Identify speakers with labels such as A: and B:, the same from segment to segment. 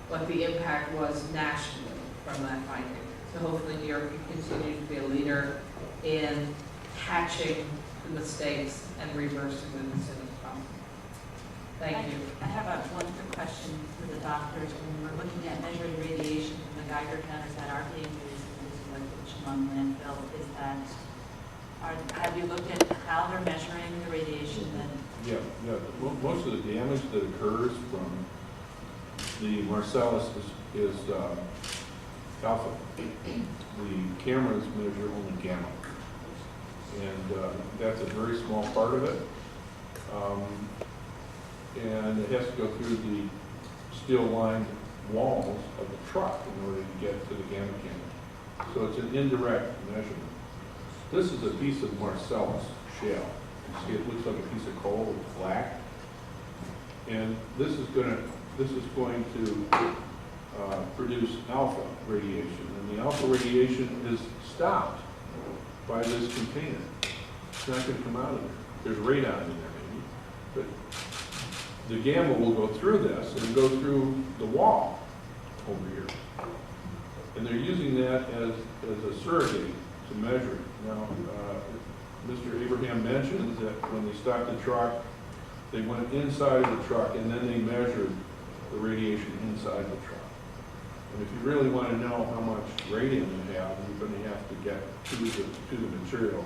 A: what the impact was nationally from that finding. So hopefully New York can continue to be a leader in catching the mistakes and reversing them as soon as possible. Thank you.
B: I have one quick question for the doctors. When we're looking at measuring radiation from the Geiger counters that are being used in this Chemung landfill, have you looked at how they're measuring the radiation?
C: Yeah. Most of the damage that occurs from the Marcellus is alpha. The cameras measure only gamma, and that's a very small part of it. And it has to go through the steel-lined walls of the truck in order to get to the gamma camera. So it's an indirect measurement. This is a piece of Marcellus shale. See, it looks like a piece of coal. It's black, and this is going to produce alpha radiation, and the alpha radiation is stopped by this container. It's not going to come out of there. There's radon in there, maybe, but the gamma will go through this and go through the wall over here, and they're using that as a surrogate to measure it. Now, Mr. Abraham mentioned that when they stopped the truck, they went inside of the truck and then they measured the radiation inside the truck. And if you really want to know how much radium you have, you're going to have to get to the material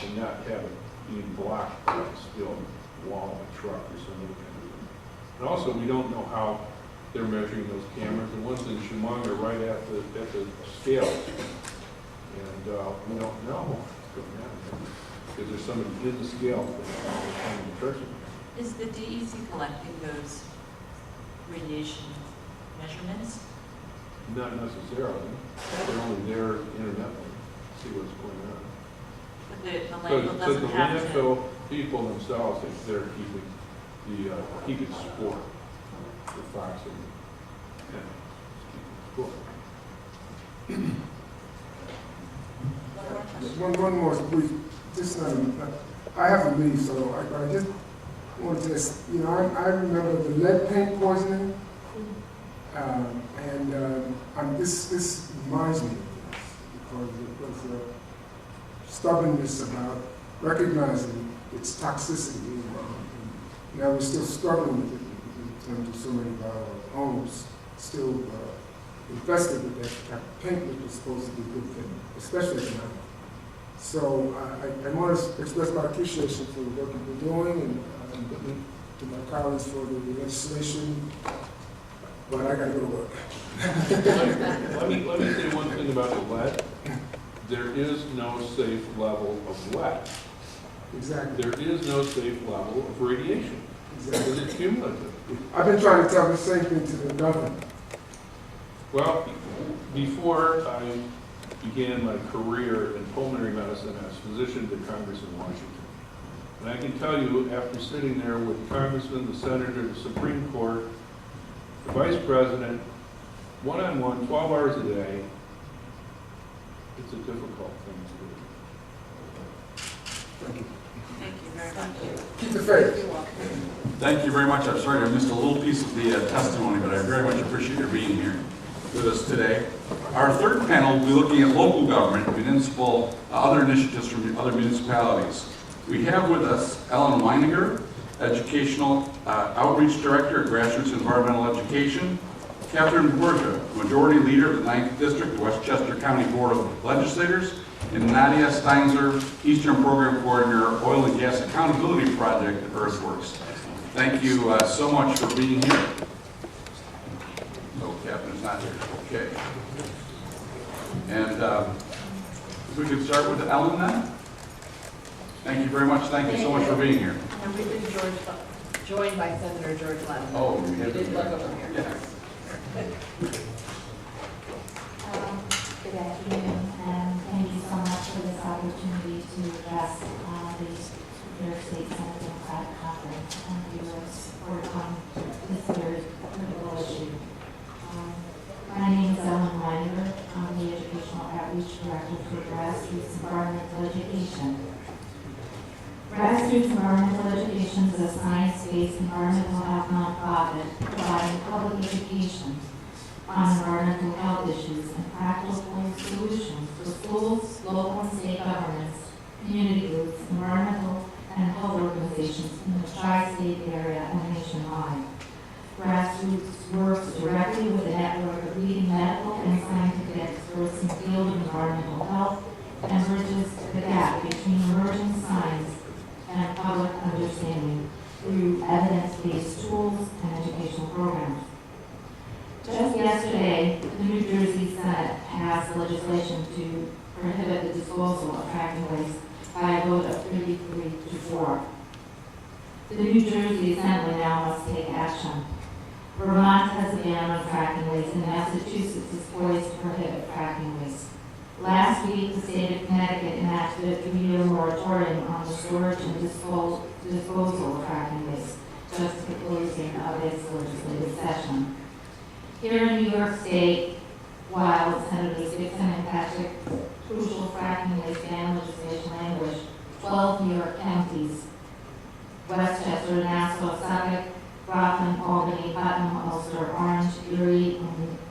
C: and not have it being blocked by a steel wall of a truck or some other kind of thing. And also, we don't know how they're measuring those cameras. The ones in Chemung are right at the scales. And we don't know what's going on there because there's somebody in the scale trying to determine.
B: Is the DEC collecting those radiation measurements?
C: Not necessarily. They're only there intermittently to see what's going on.
B: But the
C: So
B: landfill doesn't
C: the
B: have to.
C: landfill people themselves, they're keeping score. The Fox and keeping score.
D: One more brief. Just I have to leave, so I just want to I remember the lead paint poisoning, and this reminds me of this because it was stubbornness about recognizing its toxicity, and I was still struggling with it in terms of so many of our homes still infested with that paint, which was supposed to be a good thing, especially at night. So I want to express my appreciation for the work you've been doing and to my colleagues for the legislation, but I got to go to work.
C: Let me say one thing about the lead. There is no safe level of lead.
D: Exactly.
C: There is no safe level of radiation.
D: Exactly.
C: Because it's cumulative.
D: I've been trying to tell the same thing to the government.
C: Well, before I began my career in pulmonary medicine as physician to Congress in Washington. And I can tell you, after sitting there with the congressman, the senator, the Supreme Court, the vice president, one-on-one, 12 hours a day, it's a difficult thing to do.
D: Thank you.
B: Thank you very much.
D: Keep the faith.
E: Thank you very much. I'm sorry I missed a little piece of the testimony, but I very much appreciate your being here with us today. Our third panel will be looking at local government, municipal, other initiatives from other municipalities. We have with us Ellen Weininger, Educational Outreach Director at Grassroots Environmental Education, Catherine Borja, Majority Leader of the 9th District of Westchester County Board of Legislators, and Nadia Steinzer, Eastern Program Coordinator, Oil and Gas Accountability Project at Earthworks. Thank you so much for being here. No, Catherine is not here. Okay. And if we could start with Ellen then. Thank you very much. Thank you so much for being here.
A: And we've been joined by Senator George Lennon.
E: Oh, we
A: We
E: have
A: did look over here.
E: Yeah.
F: Good afternoon, and thank you so much for this opportunity to address the New York State Senate Democratic Conference and your support on this very critical issue. My name is Ellen Weininger. I'm the Educational Outreach Director for Grassroots Environmental Education. Grassroots Environmental Education is a science-based environmental health nonprofit providing public education on environmental health issues and practical solutions for schools, local and state governments, community groups, environmental and health organizations in the tri-state area and nationwide. Grassroots works directly with a network of leading medical and scientific experts in the field of environmental health and bridges the gap between emerging science and public understanding through evidence-based tools and educational programs. Just yesterday, the New Jersey Senate passed legislation to prohibit the disposal of fracking waste by a vote of 33-4. The New Jersey Assembly now must take action. Vermont has a ban on fracking waste, and Massachusetts is poised to prohibit fracking waste. Last week, the state of Connecticut enacted a 3-year moratorium on the storage and disposal of fracking waste, just at the closing of its legislative session. Here in New York State, while Senators Dixon and Patrick crucial fracking waste ban legislation language, 12 New York counties, Westchester, Nassau, Suffolk, Rockland, Albany, Putnam, Ulster, Orange, Erie,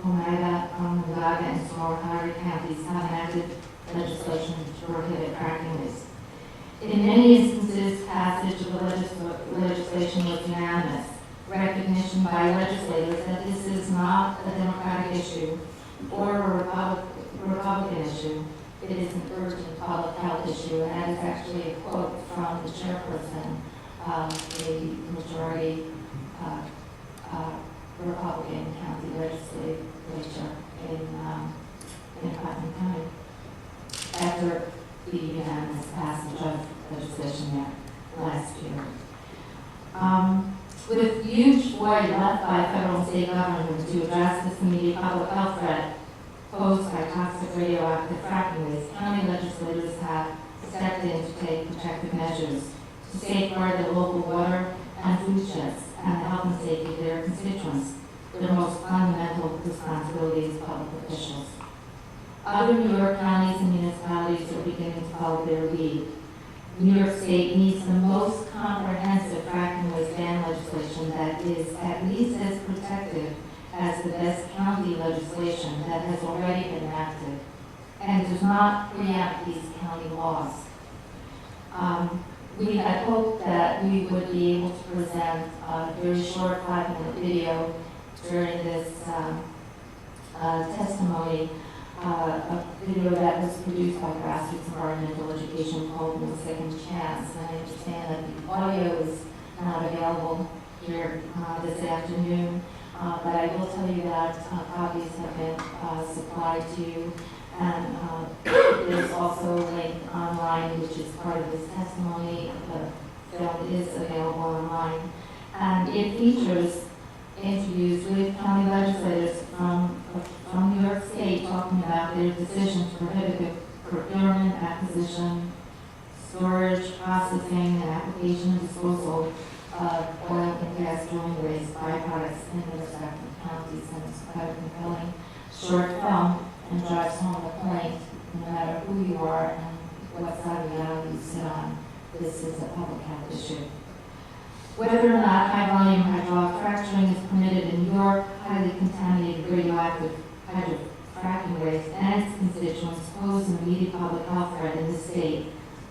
F: Oneida, Onondaga, and Snohomish counties have enacted legislation to prohibit fracking waste. In many instances, passage of the legislation was unanimous. Recognition by legislators that this is not a Democratic issue or a Republican issue. It is an urgent public health issue, and that is actually a quote from the chairperson of the majority Republican county legislature in Putnam County after the unanimous passage of legislation there last year. With huge void left by federal and state governments to address this immediate public health threat posed by toxic radioactive fracking waste, county legislators have stepped in to take protective measures to safeguard the local water and food sheds and the health and safety of their constituents, their most fundamental responsibility as public officials. Other New York counties and municipalities are beginning to follow their lead. New York State needs the most comprehensive fracking waste ban legislation that is at least as protective as the best county legislation that has already been enacted and does not preempt these county laws. We had hoped that we would be able to present a very short 5-minute video during this testimony, a video that was produced by Grassroots Environmental Education called No Second Chance. And I understand that the audio is not available here this afternoon, but I will tell you that copies have been supplied to you. And there's also a link online, which is part of this testimony. The film is available online. And it features interviews with county legislators from New York State talking about their decision to prohibit the procurement, acquisition, storage, processing, and application and disposal of oil and gas drilling waste byproducts in their respective counties. And it's quite a compelling short film and drives home the point, no matter who you are and what side of the aisle you sit on, this is a public health issue. Whether or not high-volume hydraulic fracturing is permitted in New York, highly contaminated radioactive hydrofracking waste and its constituents pose an immediate public health threat in the state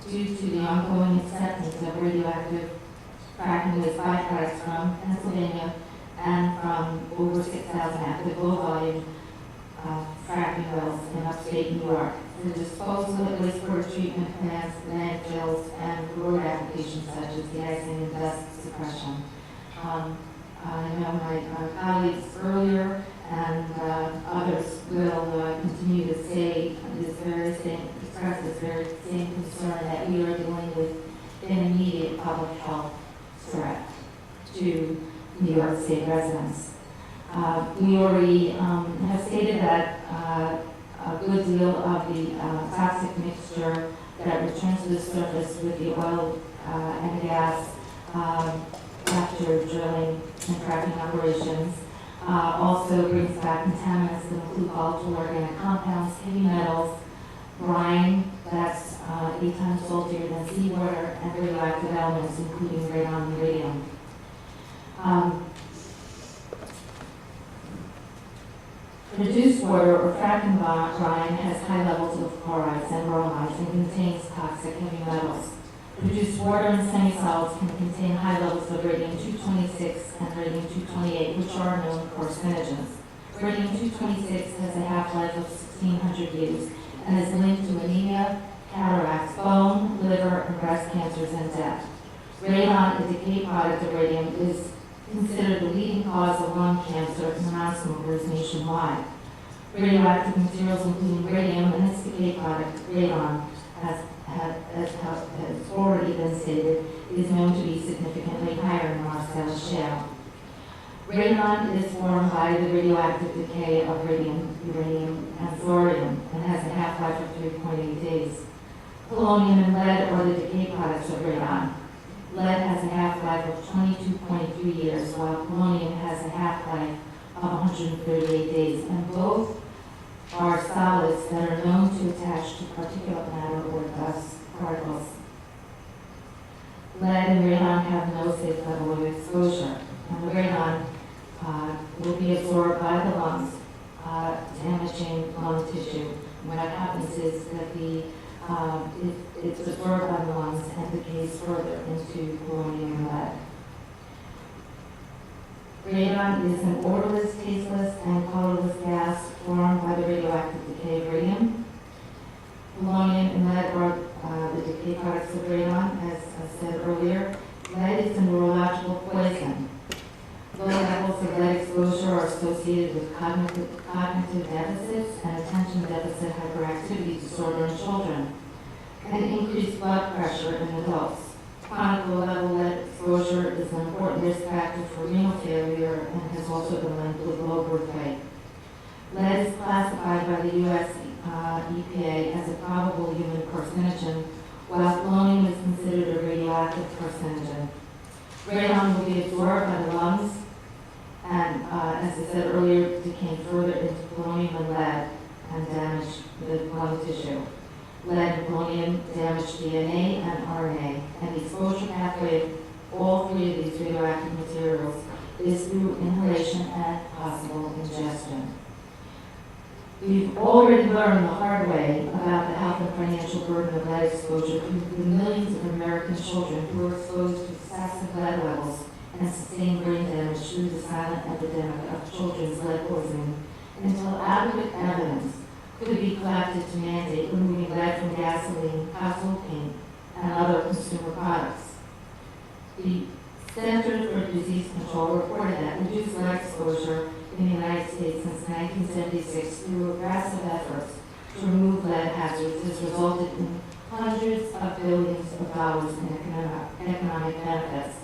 F: due to the ongoing acceptance of radioactive fracking waste byproducts from Pennsylvania and from over 6,000 active low-volume fracking wells in upstate New York. The disposal of wastewater treatment plants, landfills, and road applications such as de-icing and dust suppression. I know my colleagues earlier and others will continue to say this very same, express this very same concern that we are dealing with an immediate public health threat to New York State residents. We already have stated that a good deal of the toxic mixture that returns to the surface with the oil and gas after drilling and fracking operations also brings back contaminants that include volatile organic compounds, heavy metals, brine that's 8 times saltier than seawater, and radioactive elements including radon and radium. Produced water or fracking brine has high levels of chlorides and bromides and contains toxic heavy metals. Produced water and semi-solids can contain high levels of radium-226 and radium-228, which are known carcinogens. Radium-226 has a half-life of 1,600 years and is linked to anemia, cataracts, bone, liver, and breast cancers and death. Radon, a decay product of radium, is considered the leading cause of lung cancer in non-smokers nationwide. Radioactive materials, including radium and its decay product, radon, as has already been stated, is known to be significantly higher in Marcellus Shale. Radon is formed by the radioactive decay of radium, uranium, and thorium, and has a half-life of 3.8 days. Polonium and lead are the decay products of radon. Lead has a half-life of 22.3 years, while polonium has a half-life of 138 days, and both are solids that are known to attach to particulate matter or dust particles. Lead and radon have no safe level of exposure, and the radon will be absorbed by the lungs, damaging lung tissue. What happens is that it's absorbed by the lungs and decays further into polonium and lead. Radon is an odorless, tasteless, and colorless gas formed by the radioactive decay of radium. Polonium and lead are the decay products of radon, as I said earlier. Lead is a neurological poison. Low levels of lead exposure are associated with cognitive deficits and attention deficit hyperactivity disorder in children, and increased blood pressure in adults. Chronic low-level lead exposure is an important risk factor for renal failure and has also been linked with low birth weight. Lead is classified by the U.S. EPA as a probable human carcinogen, while polonium is considered a radioactive carcinogen. Radon will be absorbed by the lungs and, as I said earlier, decay further into polonium and lead and damage the lung tissue. Lead and polonium damage DNA and RNA, and the exposure pathway of all three of these radioactive materials is through inhalation and possible ingestion. We've already learned the hard way about the health and financial burden of lead exposure through the millions of American children who are exposed to excessive lead levels and sustained brain damage through the silent epidemic of children's lead poisoning, until adequate evidence could be collected to mandate removing lead from gasoline, household paint, and other consumer products. The Centers for Disease Control reported that reduced lead exposure in the United States since 1976 through aggressive efforts to remove lead hazards has resulted in hundreds of billions of dollars in economic benefits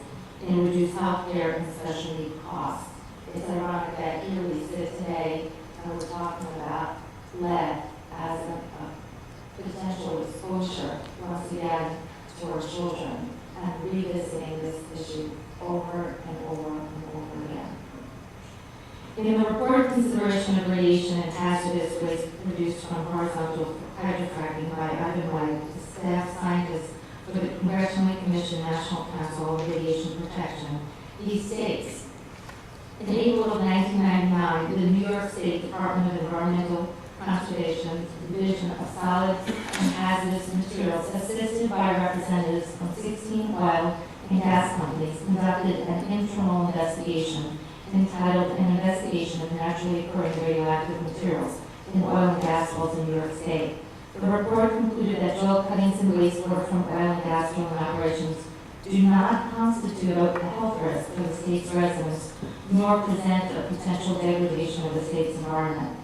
F: in reduced health care and specialty costs. It's ironic that here we sit today and we're talking about lead as a potential exposure once again to our children and revisiting this issue over and over and over again. In the report Consideration of Radiation and Hazardous Waste Produced from Horizontal Hydrofracking by Ivan White, the staff scientist for the Congressionally Commissioned National Council on Radiation Protection, he states, in April of 1999, the New York State Department of Environmental Conservation Division of Solids and Hazardous Materials, assisted by representatives from 16 oil and gas companies, conducted an internal investigation entitled An Investigation of Naturally Occurring Radioactive Materials in Oil and Gas Wells in New York State. The report concluded that drill cuttings and wastewater from oil and gas drilling operations do not constitute a health risk for the state's residents, nor present a potential degradation of the state's environment.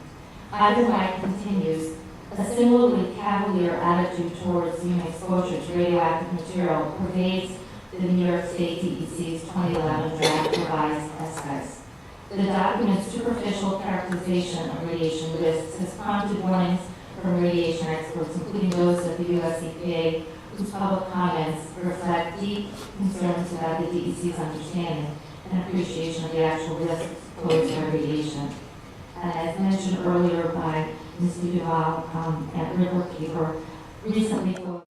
F: Ivan White continues, a similarly cavalier attitude towards human exposure to radioactive material pervades the New York State DEC's 2011 draft revised estimates. The document's superficial characterization of radiation risks has prompted warnings from radiation experts, including those at the U.S. EPA, whose public comments reflect deep concerns about the DEC's understanding and appreciation of the actual risks posed by radiation. And as mentioned earlier by Ms. Duval at Riverkeeper, recently